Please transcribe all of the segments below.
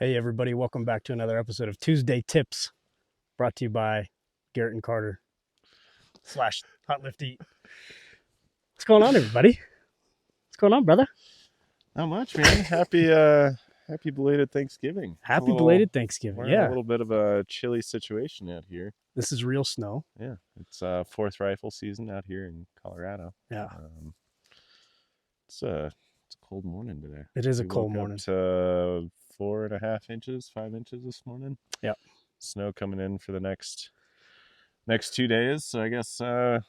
Hey, everybody. Welcome back to another episode of Tuesday Tips, brought to you by Garrett and Carter / Hot Lift Eat. What's going on, everybody? What's going on, brother? Not much, man. Happy belated Thanksgiving. Happy belated Thanksgiving. We're in a Yeah. little bit of a chilly situation out here. This is real snow. Yeah, it's fourth rifle season out here in Colorado. Yeah. It's a cold morning today. It is a We cold woke morning. Up to 4.5 inches, 5 inches this morning. Yeah. Snow coming in for the next 2 days. So I guess that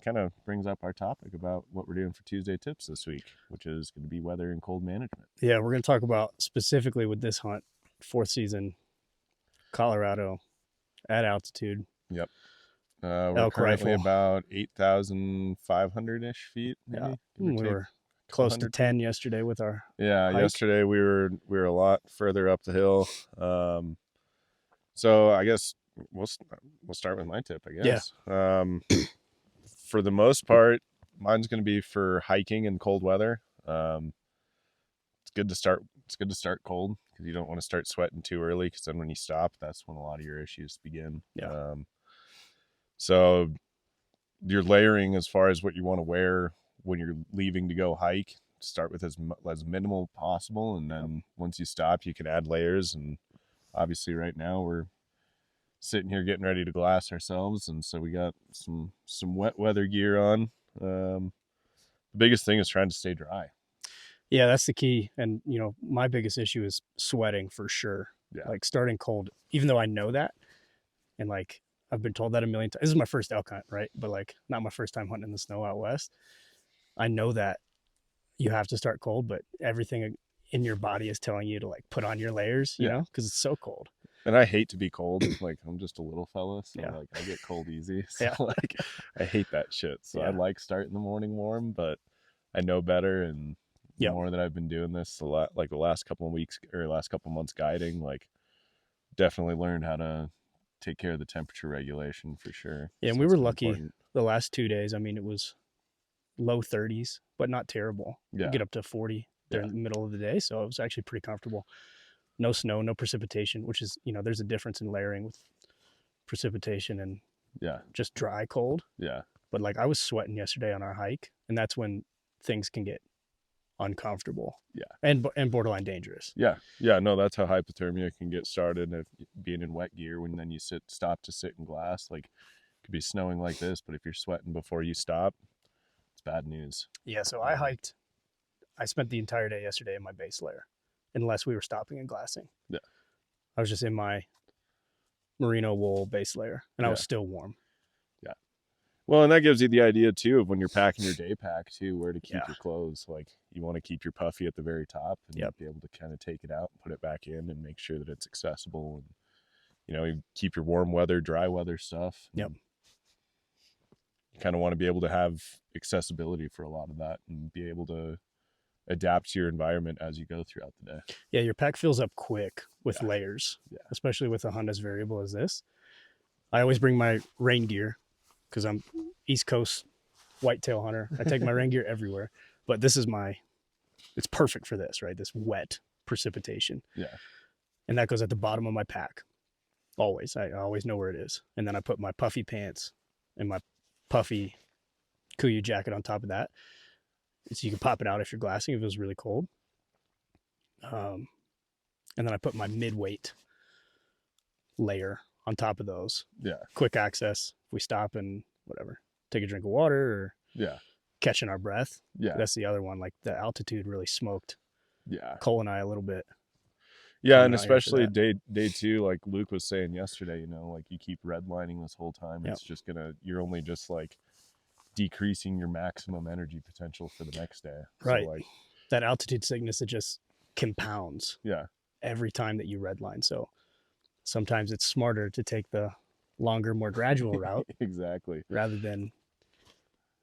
kind of brings up our topic about what we're doing for Tuesday Tips this week, which is going to be weather and cold management. Yeah, we're going to talk about specifically with this hunt, fourth season, Colorado, at altitude. Yep. We're Elk currently rifle. about 8,500-ish feet. Maybe, Yeah. We were close to 10 yesterday with our hike. Yesterday we were a lot further up the hill. So I guess we'll start with my tip, I guess. Yeah. For the most part, mine's going to be for hiking in cold weather. It's good to start cold because you don't want to start sweating too early, because then when you stop, that's when a lot of your issues begin. Yeah. So your layering as far as what you want to wear when you're leaving to go hike, start with as minimal possible, and then once you stop, you can add layers. And obviously right now we're sitting here getting ready to glass ourselves, and so we got some wet weather gear on. The biggest thing is trying to stay dry. Yeah, that's the key. And my biggest issue is sweating for sure. Yeah. Like starting cold, even though I know that, and like I've been told that a million times. This is my first elk hunt, right? But like not my first time hunting in the snow out west. I know that you have to start cold, but everything in your body is telling you to like put on your layers, you know, because it's so cold. And I hate to be cold. Like I'm just a little fella, so Yeah. like I get cold easy. So Yeah. like I hate that shit. So I like starting the morning warm, but I know better. And the more that I've been doing this, the last couple of weeks or last couple of months guiding, like definitely learned how to take care of the temperature regulation for sure. Yeah, and we were lucky the last 2 days. I mean, it was low 30s, but not terrible. Yeah. Get up to 40 during the middle of the day, so it was actually pretty comfortable. No snow, no precipitation, which is, there's a difference in layering with precipitation and just dry cold. Yeah. But like I was sweating yesterday on our hike, and that's when things can get uncomfortable. Yeah. And borderline dangerous. Yeah. Yeah. No, that's how hypothermia can get started. If being in wet gear, when then you stop to sit in glass, like it could be snowing like this, but if you're sweating before you stop, it's bad news. Yeah. So I spent the entire day yesterday in my base layer, unless we were stopping and glassing. Yeah. I was just in my merino wool base layer, and I was still warm. Yeah. Well, and that gives you the idea too of when you're packing your day pack too, where to keep your clothes. Like you want to keep your puffy at the very top and be able to kind of take it out and put it back in and make sure that it's accessible. And you keep your warm weather, dry weather stuff. Yep. You kind of want to be able to have accessibility for a lot of that and be able to adapt to your environment as you go throughout the day. Yeah, your pack fills up quick with layers, especially with a hunt as variable as this. I always bring my rain gear because I'm East Coast whitetail hunter. I take my rain gear everywhere, but this is it's perfect for this, right? This wet precipitation. Yeah. And that goes at the bottom of my pack. Always. I always know where it is. And then I put my puffy pants and my puffy Kuiu jacket on top of that. So you can pop it out if you're glassing, if it was really cold. And then I put my mid-weight layer on top of those. Yeah. Quick access. If we stop and whatever, take a drink of water or catching our breath. Yeah. That's the other one. Like the altitude really smoked Cole and I a little bit. Yeah, and especially day two, like Luke was saying yesterday, like you keep redlining this whole time. It's just you're only just like decreasing your maximum energy potential for the next day. Right. So, like that altitude sickness, it just compounds. Yeah. Every time that you redline. So sometimes it's smarter to take the longer, more gradual route. Exactly. Rather than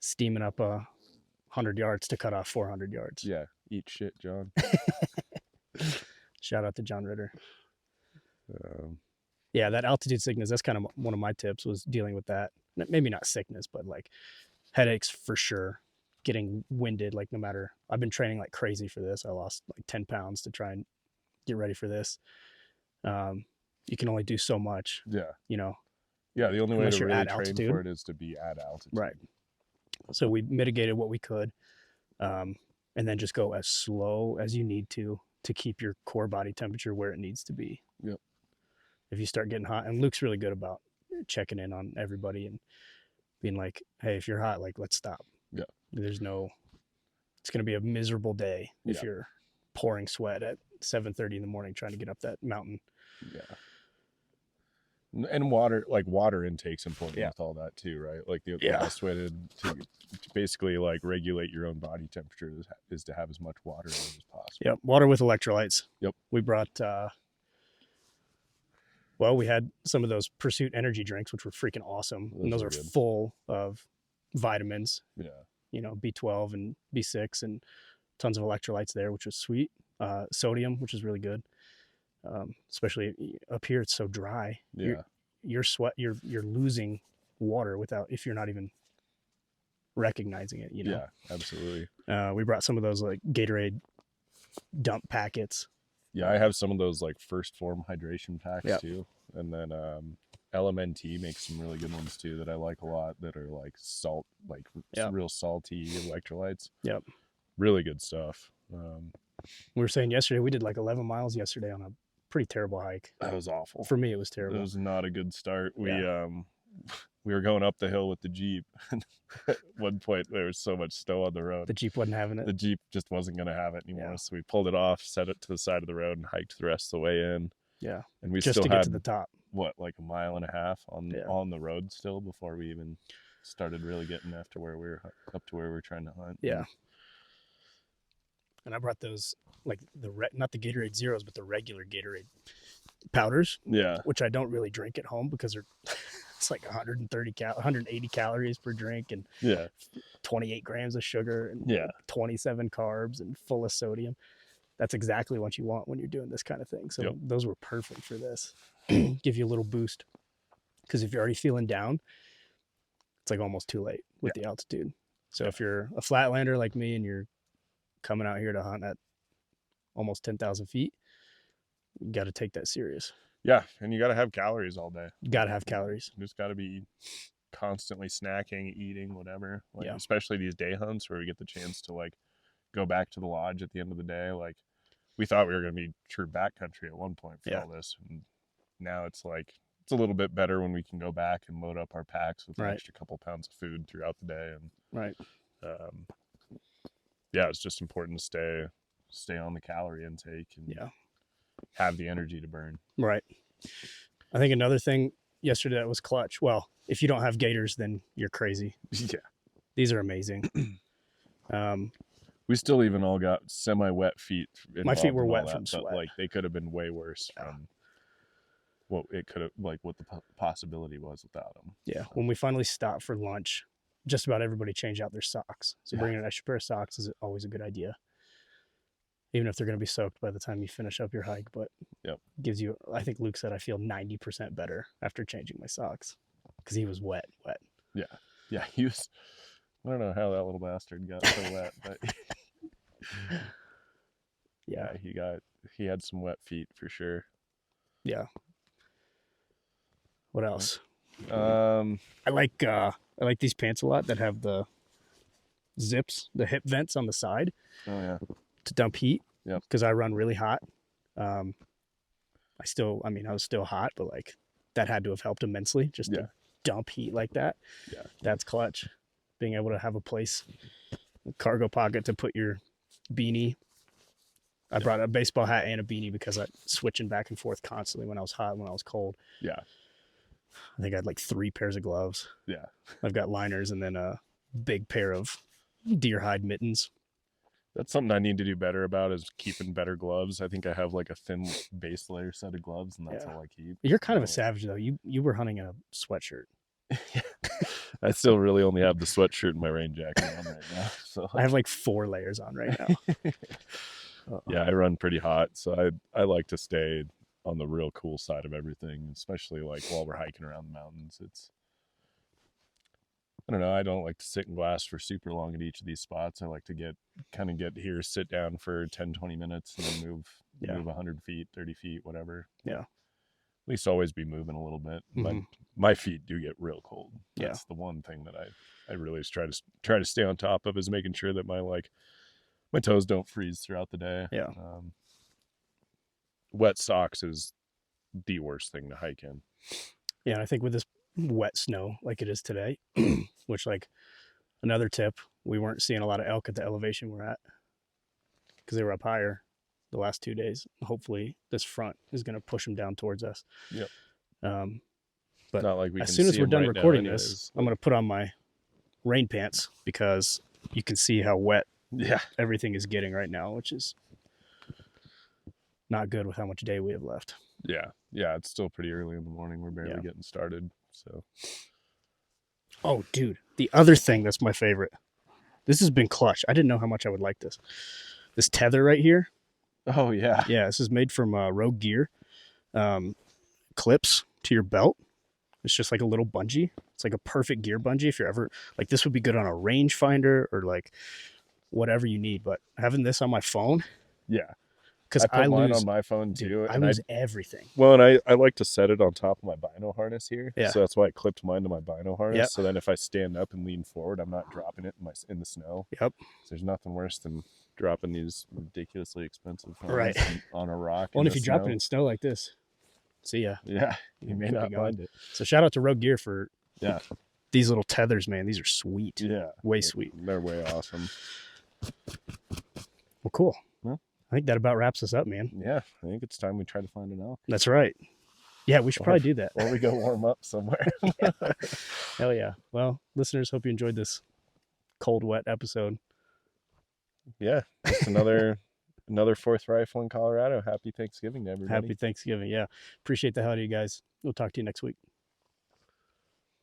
steaming up 100 yards to cut off 400 yards. Yeah. Eat shit, John. Shout out to John Ritter. Yeah, that altitude sickness, that's kind of one of my tips, was dealing with that. Maybe not sickness, but like headaches for sure. Getting winded, like no matter, I've been training like crazy for this. I lost like 10 pounds to try and get ready for this. You can only do so much, Yeah. you know, Yeah. The only way unless to you're really at train altitude. for it is to be at altitude. Right. So we mitigated what we could, and then just go as slow as you need to keep your core body temperature where it needs to be. Yep. If you start getting hot, and Luke's really good about checking in on everybody and being like, hey, if you're hot, like, let's stop. Yeah. It's going to be a miserable day if you're pouring sweat at 7:30 in the morning trying to get up that mountain. Yeah. And water intake's important with all that too, right? Like the best way to basically like regulate your own body temperature is to have as much water in it as possible. Yep. Water with electrolytes. Yep. We brought, we had some of those Pursuit energy drinks, which were freaking awesome. And those are full of vitamins. Yeah. You know, B12 and B6 and tons of electrolytes there, which was sweet. Sodium, which is really good. Especially up here, it's so dry. Yeah. You're losing water if you're not even recognizing it, you know? Yeah, absolutely. We brought some of those like Gatorade dump packets. Yeah, I have some of those like first form hydration packs too. And then LMNT makes some really good ones too that I like a lot that are like salt, like real salty electrolytes. Yep. Really good stuff. We were saying yesterday, we did like 11 miles yesterday on a pretty terrible hike. That was awful. For me, it was terrible. It was not a good start. We were going up the hill with the Jeep. At one point, there was so much snow on the road. The Jeep wasn't having it. The Jeep just wasn't going to have it anymore. Yeah. So we pulled it off, set it to the side of the road, and hiked the rest of the way in. Yeah. And we just still to had, get to the top. What, like a mile and a half on the road still before we even started really getting up to where we were trying to hunt. Yeah. And I brought those, like not the Gatorade Zeros, but the regular Gatorade powders. Yeah. Which I don't really drink at home because it's like 180 calories per drink and 28 grams of sugar and 27 carbs and full of sodium. That's exactly what you want when you're doing this kind of thing. So those were perfect for this. Give you a little boost. Because if you're already feeling down, it's like almost too late with the altitude. So if you're a flatlander like me and you're coming out here to hunt at almost 10,000 feet, you got to take that serious. Yeah, and you got to have calories all day. You got to have calories. You just got to be constantly snacking, eating, whatever. Like, especially these day hunts where we get the chance to like go back to the lodge at the end of the day. Like we thought we were going to be true backcountry at one point for all this, and now it's like it's a little bit better when we can go back and load up our packs with an extra couple pounds of food throughout the day. And it's just important to stay on the calorie intake and have the energy to burn. Right. I think another thing yesterday that was clutch. Well, if you don't have gaiters, then you're crazy. Yeah. These are amazing. We still even all got semi-wet feet. My feet were wet from sweat. But like they could have been way worse from what it could have, like what the possibility was without them. Yeah. When we finally stopped for lunch, just about everybody changed out their socks. So bringing an extra pair of socks is always a good idea. Even if they're going to be soaked by the time you finish up your hike, but gives you, I think Luke said, I feel 90% better after changing my socks because he was wet. Yeah. Yeah. He was, I don't know how that little bastard got so wet, but he had some wet feet for sure. Yeah. What else? I like these pants a lot that have the zips, the hip vents on the side. Oh yeah. To dump heat. Yeah. Because I run really hot. I was still hot, but like that had to have helped immensely just to dump heat like that. Yeah. That's clutch. Being able to have a place, a cargo pocket to put your beanie. I brought a baseball hat and a beanie because I switching back and forth constantly when I was hot and when I was cold. Yeah. I think I had like 3 pairs of gloves. Yeah. I've got liners and then a big pair of deer hide mittens. That's something I need to do better about is keeping better gloves. I think I have like a thin base layer set of gloves and that's all I keep. You're kind of a savage though. You were hunting in a sweatshirt. I still really only have the sweatshirt and my rain jacket on right now. So I have like 4 layers on right now. Yeah, I run pretty hot. So I like to stay on the real cool side of everything, especially like while we're hiking around the mountains. I don't know. I don't like to sit and glass for super long at each of these spots. I like to get here, sit down for 10, 20 minutes and then move 100 feet, 30 feet, whatever. Yeah. At least always be moving a little bit. Mm-hmm. My feet do get real cold. Yeah. That's the one thing that I really try to stay on top of, is making sure that my toes don't freeze throughout the day. Yeah. Wet socks is the worst thing to hike in. Yeah. And I think with this wet snow like it is today, which, like, another tip, we weren't seeing a lot of elk at the elevation we're at because they were up higher the last 2 days. Hopefully this front is going to push them down towards us. Yep. But not like we as can soon as see we're them done right now recording anyways. this, I'm going to put on my rain pants because you can see how wet everything is getting right now, which is not good with how much day we have left. Yeah, it's still pretty early in the morning. We're barely getting started. So, oh, dude, the other thing that's my favorite. This has been clutch. I didn't know how much I would like this. This tether right here. Oh yeah, yeah. This is made from Rogue Gear. Clips to your belt. It's just like a little bungee. It's like a perfect gear bungee if you're ever like, this would be good on a rangefinder or like whatever you need. But having this on my phone, because I put mine on my phone too. Dude, I lose everything. Well, and I like to set it on top of my bino harness here. Yeah. So that's why I clipped mine to my bino harness. Yep. So then if I stand up and lean forward, I'm not dropping it in the snow. Yep. So there's nothing worse than dropping these ridiculously expensive right on a rock. Well, and if you drop it in snow like this, see ya. Yeah, you may not find it. So shout out to Rogue Gear for Yeah. These little tethers, man. These are sweet. Yeah. Way sweet. They're way awesome. Well, cool. Well, I think that about wraps us up, man. Yeah. I think it's time we try to find an elk. That's right. Yeah, we should probably do that. Or we go warm up somewhere. Hell yeah. Well, listeners, hope you enjoyed this cold, wet episode. Yeah. It's another fourth rifle in Colorado. Happy Thanksgiving to everybody. Happy Thanksgiving. Yeah. Appreciate the hell out of you guys. We'll talk to you next week.